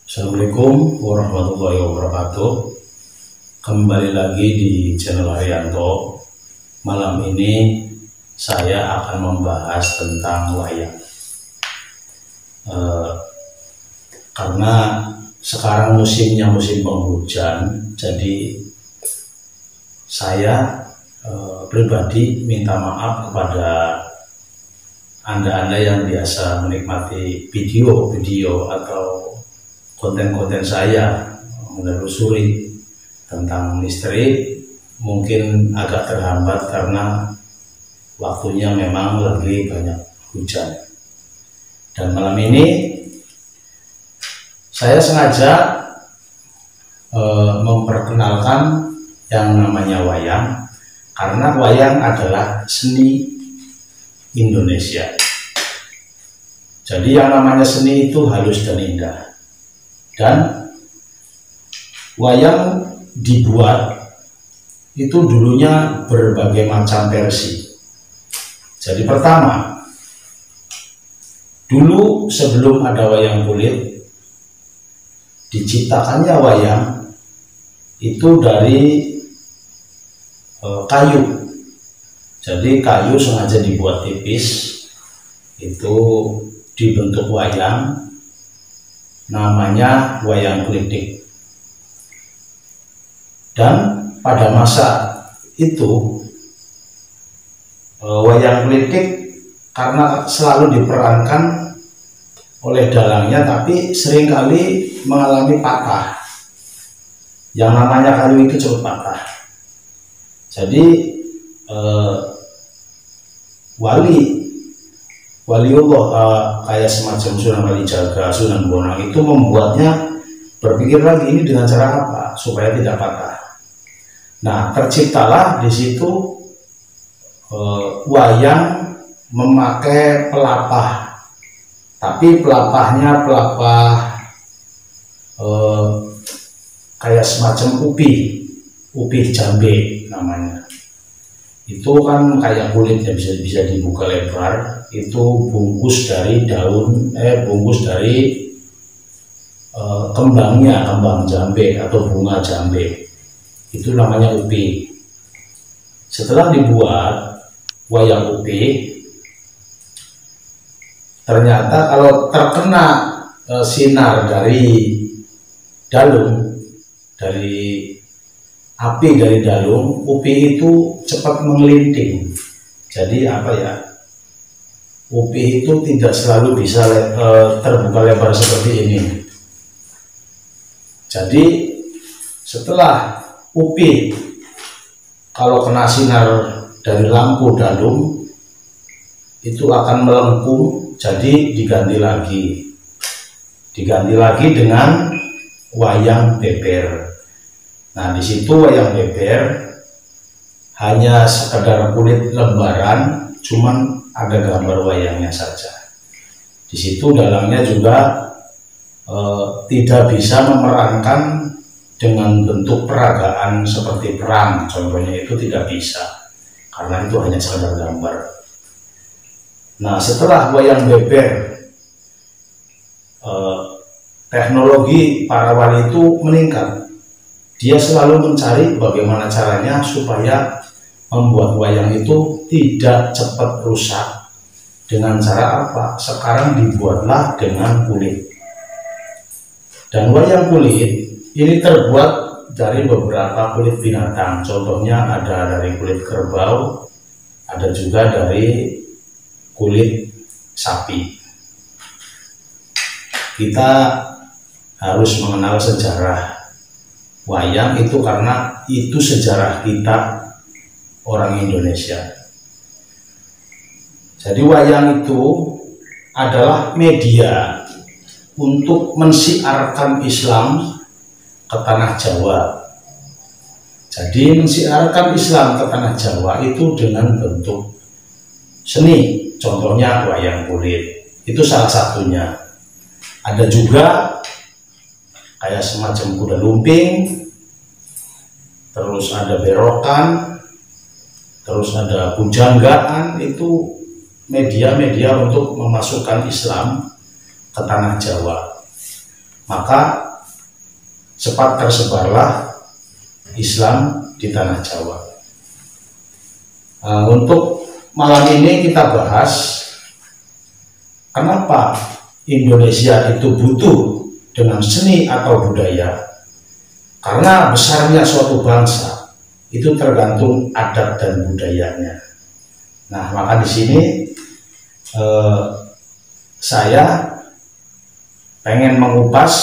Assalamualaikum warahmatullahi wabarakatuh. Kembali lagi di channel Haryanto. Malam ini saya akan membahas tentang wayang. Karena sekarang musimnya musim penghujan, jadi saya pribadi minta maaf kepada Anda-Anda yang biasa menikmati video-video atau konten-konten saya menelusuri tentang listrik. Mungkin agak terhambat karena waktunya memang lagi banyak hujan. Dan malam ini saya sengaja memperkenalkan yang namanya wayang, karena wayang adalah seni Indonesia. Jadi yang namanya seni itu halus dan indah. Dan wayang dibuat itu dulunya berbagai macam versi. Jadi pertama, dulu sebelum ada wayang kulit, diciptakannya wayang itu dari kayu. Jadi kayu sengaja dibuat tipis, itu dibentuk wayang, namanya wayang klitik. Dan pada masa itu wayang klitik karena selalu diperankan oleh dalangnya, tapi seringkali mengalami patah. Yang namanya kayu itu cepat patah. Jadi waliullah kayak semacam Sunan Kalijaga, Sunan Bonang itu membuatnya berpikir lagi ini dengan cara apa supaya tidak patah. Nah, terciptalah di situ wayang memakai pelapah, tapi pelapahnya pelapah kayak semacam upi jambe namanya. Itu kan kayak kulitnya bisa dibuka lebar, itu bungkus dari kembangnya, kembang jambe atau bunga jambe, itu namanya upi. Setelah dibuat wayang upi, ternyata kalau terkena sinar dari dalung, dari api dari dalung, upi itu cepat menggelinting. Jadi upi itu tidak selalu bisa terbuka lebar seperti ini. Jadi setelah upi kalau kena sinar dari lampu dalung itu akan melengkung, jadi diganti lagi dengan wayang beber. Nah, di situ wayang beber hanya sekedar kulit lembaran, cuman ada gambar wayangnya saja. Di situ dalangnya juga tidak bisa memerankan dengan bentuk peragaan seperti perang, contohnya itu tidak bisa, karena itu hanya sekedar gambar. Nah, setelah wayang beber, teknologi para wali itu meningkat. Dia selalu mencari bagaimana caranya supaya membuat wayang itu tidak cepat rusak. Dengan cara apa? Sekarang dibuatlah dengan kulit. Dan wayang kulit ini terbuat dari beberapa kulit binatang. Contohnya ada dari kulit kerbau, ada juga dari kulit sapi. Kita harus mengenal sejarah wayang itu, karena itu sejarah kita orang Indonesia. Jadi wayang itu adalah media untuk mensiarkan Islam ke tanah Jawa. Jadi mensiarkan Islam ke tanah Jawa itu dengan bentuk seni, contohnya wayang kulit, itu salah satunya. Ada juga kayak semacam kuda lumping, terus ada berokan, terus ada pujanggaan. Itu media-media untuk memasukkan Islam ke tanah Jawa. maka cepat tersebarlah Islam di tanah Jawa. Untuk malam ini kita bahas kenapa Indonesia itu butuh dengan seni atau budaya. Karena besarnya suatu bangsa itu tergantung adat dan budayanya. Nah, maka di sini saya pengen mengupas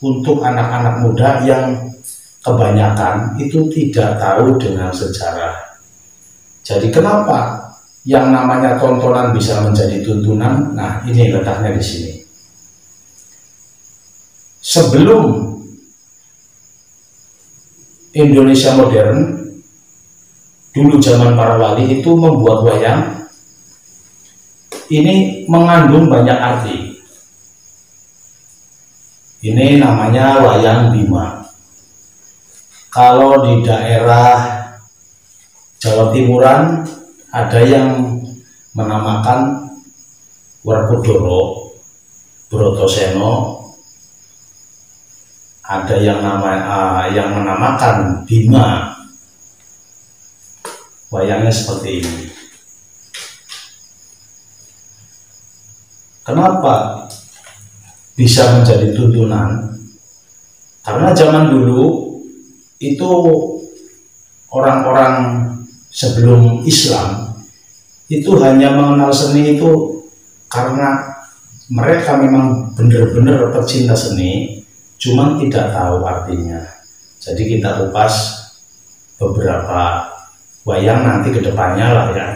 untuk anak-anak muda yang kebanyakan itu tidak tahu dengan sejarah. Jadi kenapa yang namanya tontonan bisa menjadi tuntunan? Nah, ini letaknya di sini. Sebelum Indonesia modern, dulu zaman para wali itu membuat wayang, ini mengandung banyak arti. Ini namanya wayang Bima. Kalau di daerah Jawa Timuran ada yang menamakan Werkudara, Brotoseno, ada yang menamakan Bima. Wayangnya seperti ini. Kenapa bisa menjadi tuntunan? Karena zaman dulu itu orang-orang sebelum Islam itu hanya mengenal seni itu karena mereka memang benar-benar pecinta seni, cuman tidak tahu artinya. Jadi kita kupas beberapa wayang nanti ke depannya lah ya.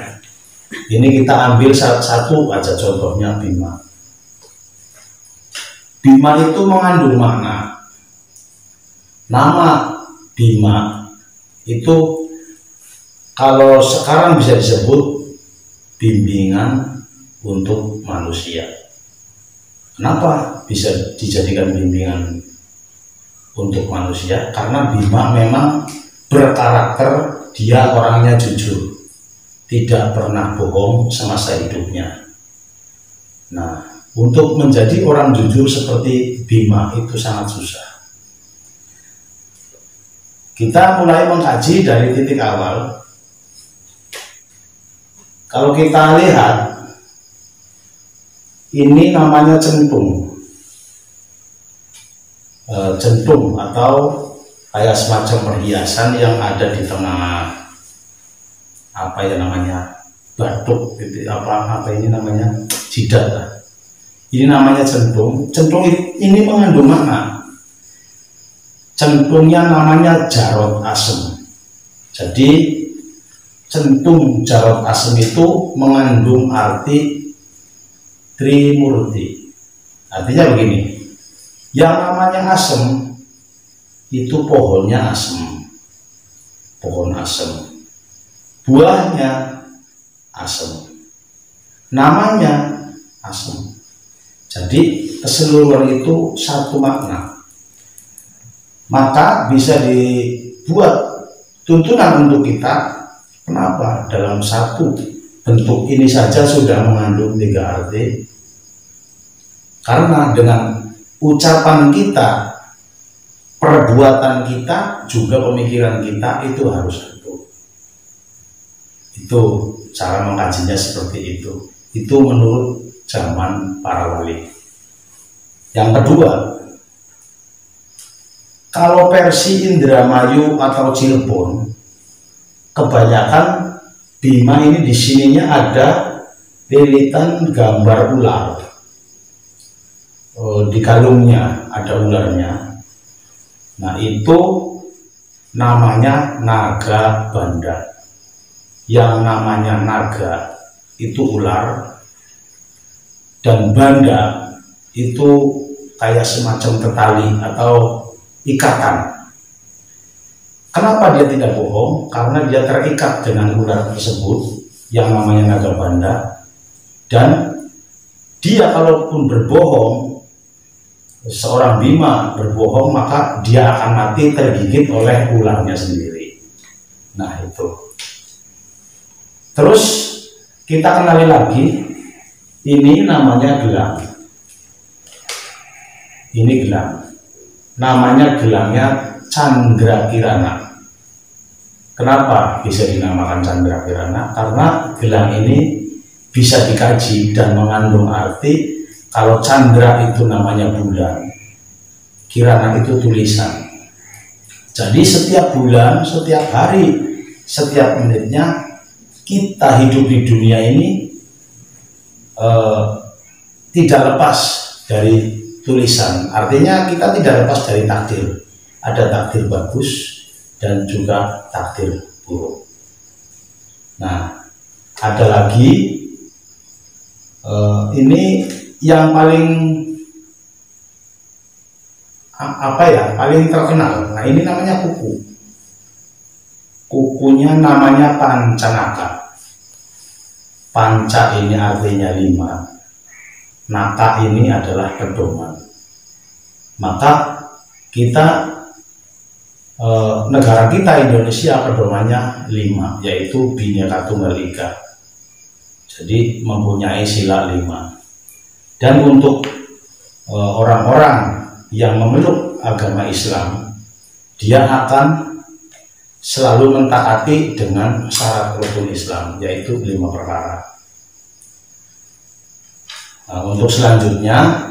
Ini kita ambil satu aja contohnya Bima. Bima itu mengandung makna. Nama Bima itu kalau sekarang bisa disebut bimbingan untuk manusia. Kenapa bisa dijadikan bimbingan untuk manusia? Karena Bima memang berkarakter, dia orangnya jujur, tidak pernah bohong semasa hidupnya. Nah, untuk menjadi orang jujur seperti Bima itu sangat susah. Kita mulai mengkaji dari titik awal. Kalau kita lihat, ini namanya centung. Centung atau kayak semacam perhiasan yang ada di tengah apa ya namanya batuk gitu, apa ini namanya jidat lah. Ini namanya centung. Centung ini mengandung makna. Centungnya namanya jarot asem. Jadi centung jarot asem itu mengandung arti Trimurti. Artinya begini, yang namanya asem itu pohonnya asem, pohon asem, buahnya asem, namanya asem. Jadi keseluruhan itu satu makna. Maka bisa dibuat tuntunan untuk kita. Kenapa? Dalam satu bentuk ini saja sudah mengandung 3 arti. Karena dengan ucapan kita, perbuatan kita, juga pemikiran kita itu harus satu. Itu cara mengkajinya seperti itu. Itu menurut zaman para wali. Yang kedua, kalau versi Indramayu atau Cirebon, kebanyakan Bima ini di sininya ada lilitan gambar ular. Di kalungnya ada ularnya. Nah, itu namanya naga banda. Yang namanya naga itu ular, dan banda itu kayak semacam tali atau ikatan. Kenapa dia tidak bohong? Karena dia terikat dengan ular tersebut yang namanya naga banda, dan dia kalaupun berbohong, seorang Bima berbohong, maka dia akan mati tergigit oleh ularnya sendiri. Nah, itu. Terus kita kenali lagi, ini namanya gelang. ini gelang. Namanya gelangnya Candrakirana. Kenapa bisa dinamakan Candrakirana? Karena gelang ini bisa dikaji dan mengandung arti. Kalau Candra itu namanya bulan, Kirana itu tulisan. Jadi setiap bulan, setiap hari, setiap menitnya kita hidup di dunia ini tidak lepas dari tulisan. Artinya kita tidak lepas dari takdir. Ada takdir bagus dan juga takdir buruk. Nah, ada lagi ini yang paling paling terkenal. Nah, ini namanya kuku. Kukunya namanya Pancanaka. Panca ini artinya 5. Naka ini adalah pedoman. Maka kita negara kita Indonesia pedomannya 5, yaitu Bhinneka Tunggal Ika. Jadi mempunyai sila 5. Dan untuk orang-orang yang memeluk agama Islam, dia akan selalu mentaati dengan syarat rukun Islam, yaitu 5 perkara. Nah, untuk selanjutnya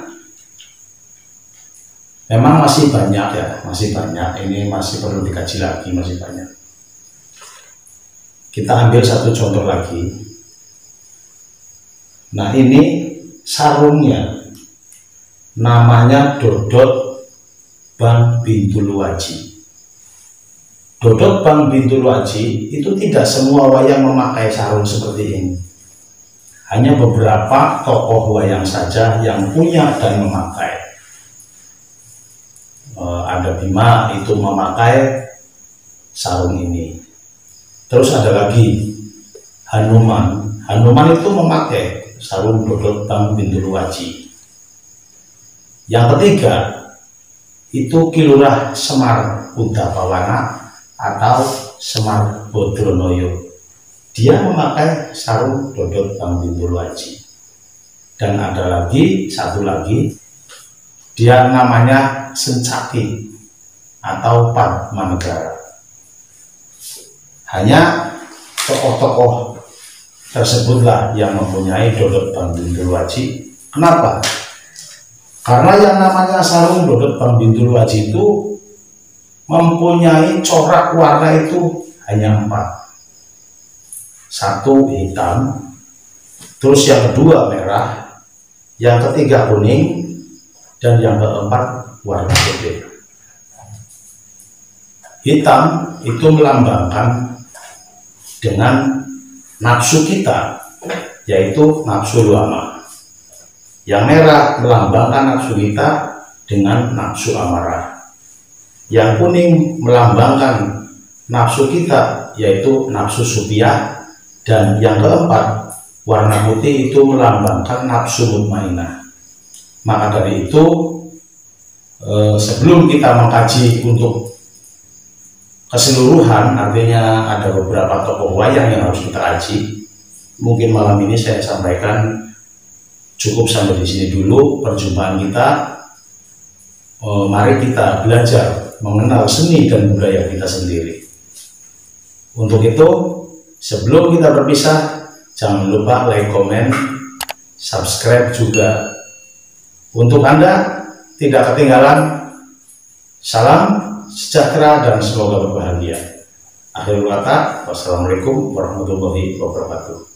memang masih banyak ya, masih banyak. Ini masih perlu dikaji lagi, masih banyak. Kita ambil satu contoh lagi. Nah, ini sarungnya namanya Dodot Bang Bintul Waji. Dodot Bang Bintul Waji itu tidak semua wayang memakai sarung seperti ini. Hanya beberapa tokoh wayang saja yang punya dan memakai. Ada Bima itu memakai sarung ini. Terus ada lagi Hanuman. Hanuman itu memakai sarung Dodot Bang Bintul Waji. Yang ketiga itu Kilurah Semar Udapawana atau Semar Bodronoyo. Dia memakai sarung Dodot Bang Bintul Waji. Dan ada lagi, satu lagi, dia namanya Sencaki atau Padmanegara. Hanya tokoh-tokoh tersebutlah yang mempunyai Dodot Bang Bintul Waji. Kenapa? Karena yang namanya sarung Dodot Bang Bintul Waji itu mempunyai corak warna itu hanya 4. 1 hitam, terus yang kedua merah, yang ketiga kuning, dan yang keempat warna putih. Hitam itu melambangkan dengan nafsu kita, yaitu nafsu luama. Yang merah melambangkan nafsu kita dengan nafsu amarah. Yang kuning melambangkan nafsu kita, yaitu nafsu supiyah. Dan yang keempat, warna putih itu melambangkan nafsu mutmainah. Maka dari itu, sebelum kita mengkaji untuk keseluruhan, artinya ada beberapa tokoh wayang yang harus kita kaji. Mungkin malam ini saya sampaikan cukup sampai di sini dulu perjumpaan kita. Mari kita belajar mengenal seni dan budaya kita sendiri. Untuk itu, sebelum kita berpisah, jangan lupa like, komen, subscribe juga. Untuk Anda tidak ketinggalan. Salam sejahtera dan semoga berbahagia. Akhirul kata, wassalamualaikum warahmatullahi wabarakatuh.